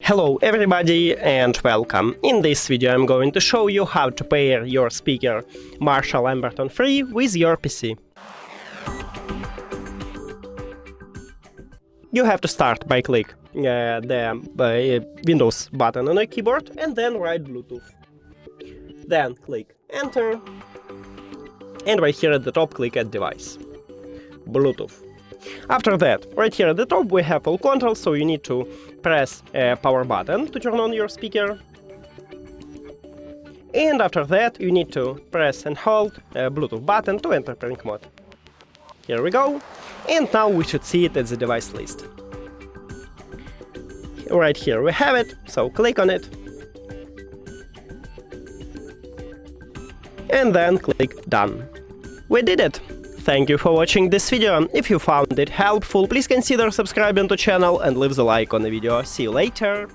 Hello everybody and welcome. In this video I'm going to show you how to pair your speaker MARSHALL Emberton III with your PC. You have to start by click the Windows button on your keyboard and then write Bluetooth. Then click Enter and right here at the top click Add Device. Bluetooth. After that, right here at the top we have all controls, so you need to press power button to turn on your speaker. And after that you need to press and hold Bluetooth button to enter pairing mode. Here we go, and now we should see it at the device list. Right here we have it, so click on it. And then click Done. We did it! Thank you for watching this video. If you found it helpful, please consider subscribing to the channel and leave the like on the video. See you later!